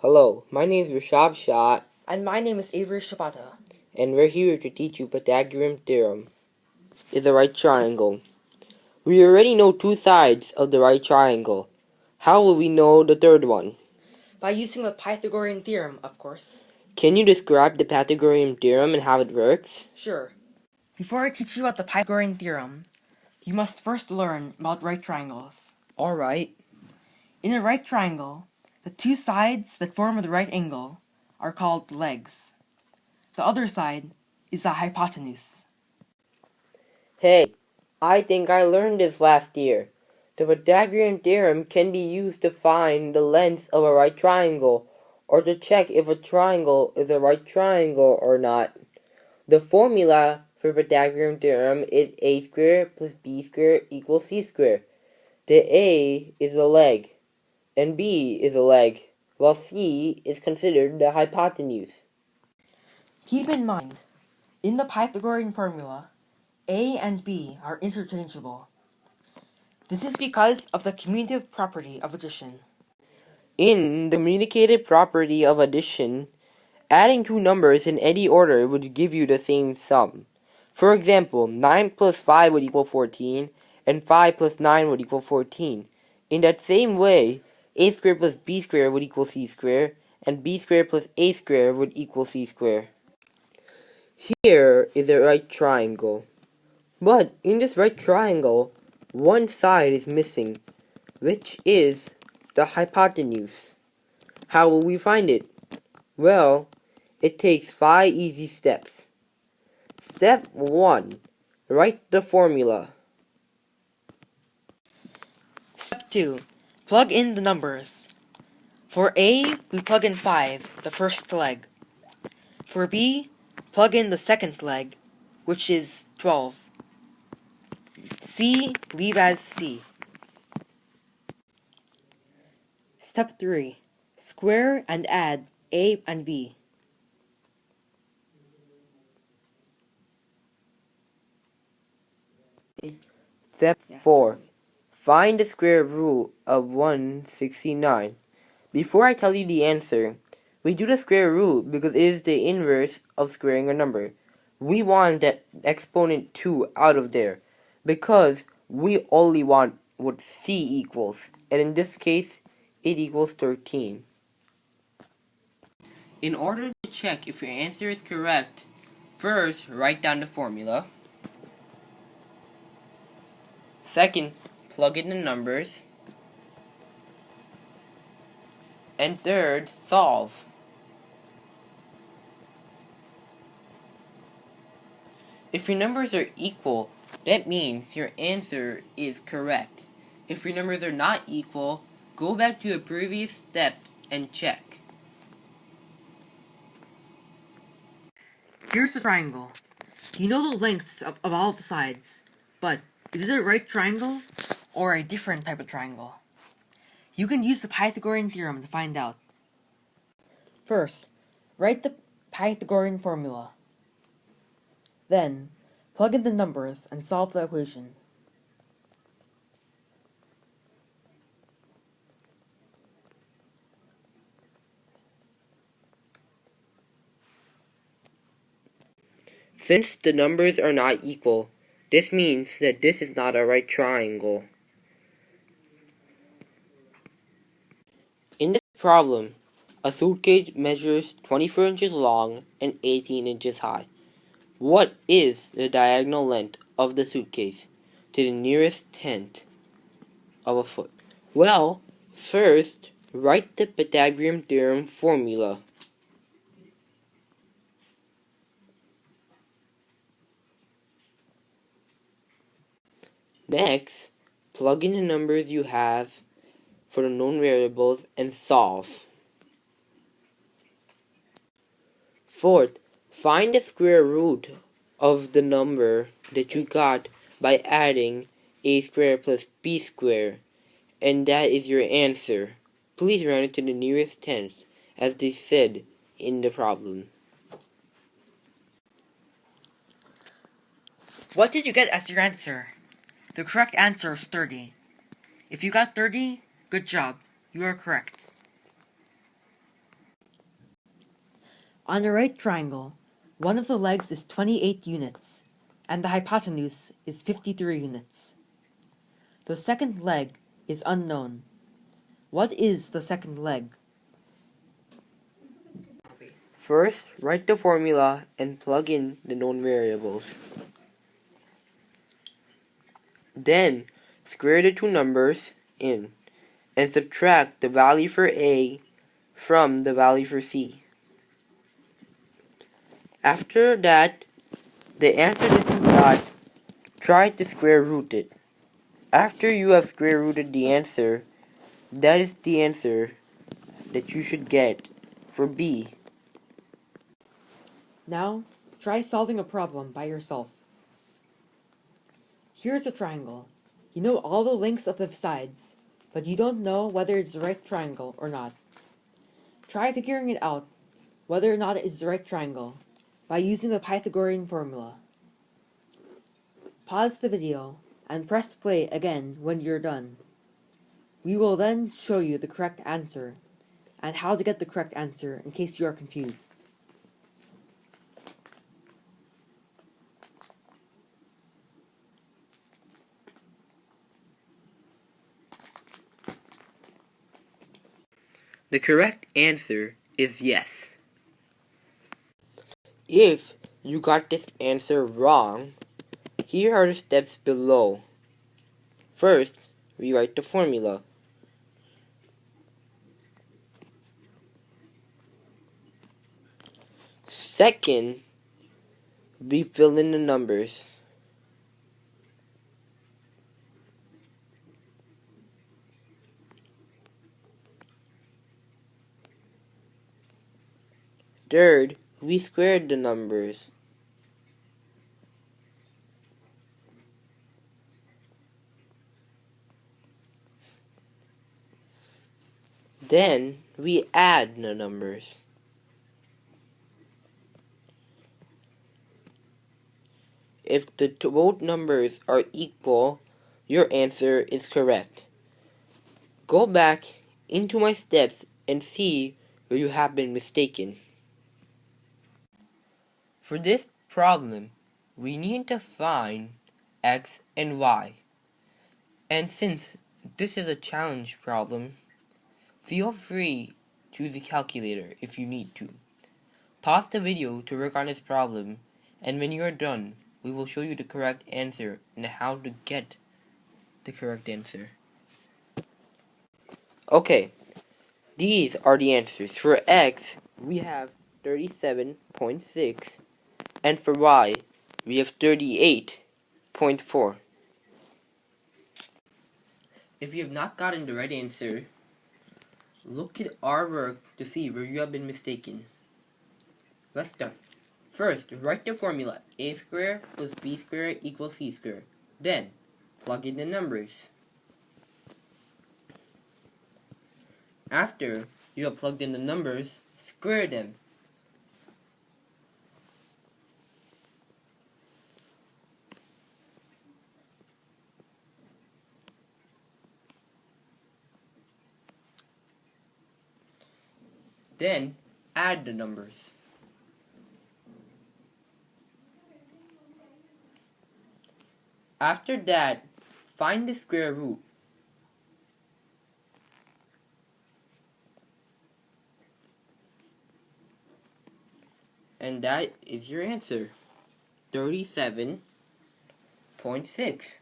Hello, my name is Rishabh Shah, And my name is Avery Shibata. and we're here to teach you Pythagorean theorem is a right triangle. We already know two sides of the right triangle. How will we know the third one? By using the Pythagorean theorem, of course. Can you describe the Pythagorean theorem and how it works? Sure. Before I teach you about the Pythagorean theorem, you must first learn about right triangles. Alright. In a right triangle, the two sides that form the right angle are called legs. The other side is the hypotenuse. Hey, I think I learned this last year. The Pythagorean theorem can be used to find the length of a right triangle, or to check if a triangle is a right triangle or not. The formula for Pythagorean theorem is a squared plus b squared equals c squared. The a is a leg, and b is a leg, while c is considered the hypotenuse. Keep in mind, in the Pythagorean formula, a and b are interchangeable. This is because of the commutative property of addition. In the commutative property of addition, adding two numbers in any order would give you the same sum. For example, 9 plus 5 would equal 14, and 5 plus 9 would equal 14. In that same way, a squared plus b squared would equal c squared, and b squared plus a squared would equal c squared. Here is a right triangle. But in this right triangle, one side is missing, which is the hypotenuse. How will we find it? Well, it takes 5 easy steps. Step 1. Write the formula. Step 2. Plug in the numbers. For A, we plug in 5, the first leg. For B, plug in the second leg, which is 12. C, leave as C. Step 3. Square and add A and B. Step 4. Find the square root of 169. Before I tell you the answer, we do the square root because it is the inverse of squaring a number. We want that exponent 2 out of there because we only want what c equals, and in this case, it equals 13. In order to check if your answer is correct, first write down the formula. Second, plug in the numbers. And third, solve. If your numbers are equal, that means your answer is correct. If your numbers are not equal, go back to a previous step and check. Here's the triangle. You know the lengths of all the sides, but is it a right triangle or a different type of triangle? You can use the Pythagorean theorem to find out. First, write the Pythagorean formula. Then, plug in the numbers and solve the equation. Since the numbers are not equal, this means that this is not a right triangle. In this problem, a suitcase measures 24 inches long and 18 inches high. What is the diagonal length of the suitcase to the nearest tenth of a foot? Well, first, write the Pythagorean theorem formula. Next, plug in the numbers you have for the known variables and solve. Fourth, find the square root of the number that you got by adding a squared plus b squared, and that is your answer. Please round it to the nearest tenth, as they said in the problem. What did you get as your answer? The correct answer is 30. If you got 30, good job. You are correct. On a right triangle, one of the legs is 28 units, and the hypotenuse is 53 units. The second leg is unknown. What is the second leg? First, write the formula and plug in the known variables. Then, square the two numbers in and subtract the value for A from the value for C. After that, the answer that you got, try to square root it. After you have square rooted the answer, that is the answer that you should get for B. Now, try solving a problem by yourself. Here's a triangle. You know all the lengths of the sides, but you don't know whether it's the right triangle or not. Try figuring it out, whether or not it's the right triangle, by using the Pythagorean formula. Pause the video and press play again when you're done. We will then show you the correct answer and how to get the correct answer in case you are confused. The correct answer is yes. If you got this answer wrong, here are the steps below. First, rewrite the formula. Second, refill in the numbers. Third, we squared the numbers. Then, we add the numbers. If the both numbers are equal, your answer is correct. Go back into my steps and see where you have been mistaken. For this problem, we need to find x and y. And since this is a challenge problem, feel free to use the calculator if you need to. Pause the video to work on this problem, and when you are done, we will show you the correct answer and how to get the correct answer. Okay, these are the answers. For x, we have 37.6, and for y, we have 38.4. If you have not gotten the right answer, look at our work to see where you have been mistaken. Let's start. First, write the formula a squared plus b squared equals c squared. Then, plug in the numbers. After you have plugged in the numbers, square them. Then, add the numbers. After that, find the square root. And that is your answer, 37.6.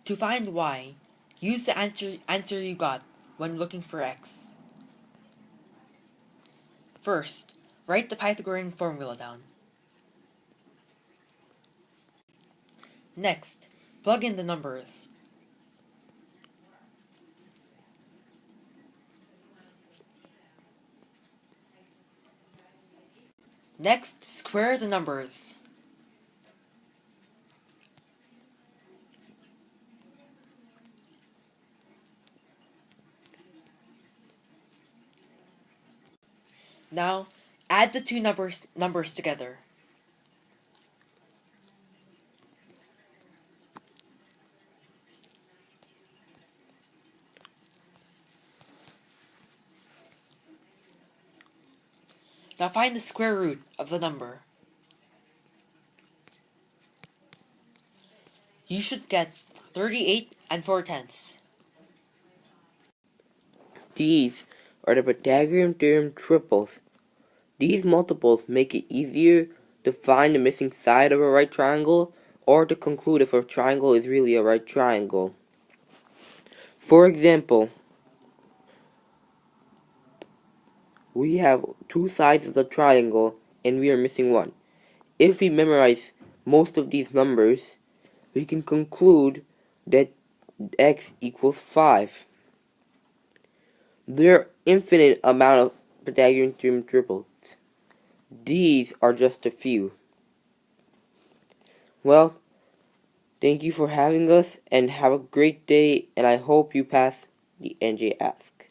To find y, use the answer you got when looking for x. First, write the Pythagorean formula down. Next, plug in the numbers. Next, square the numbers. Now, add the two numbers together. Now find the square root of the number. You should get 38 and 4/10. These are the Pythagorean theorem triples. These multiples make it easier to find the missing side of a right triangle or to conclude if a triangle is really a right triangle. For example, we have two sides of the triangle and we are missing one. If we memorize most of these numbers, we can conclude that x equals 5. There are infinite amount of Pythagorean theorem triples. These are just a few. Well, thank you for having us and have a great day, and I hope you pass the NJ Ask.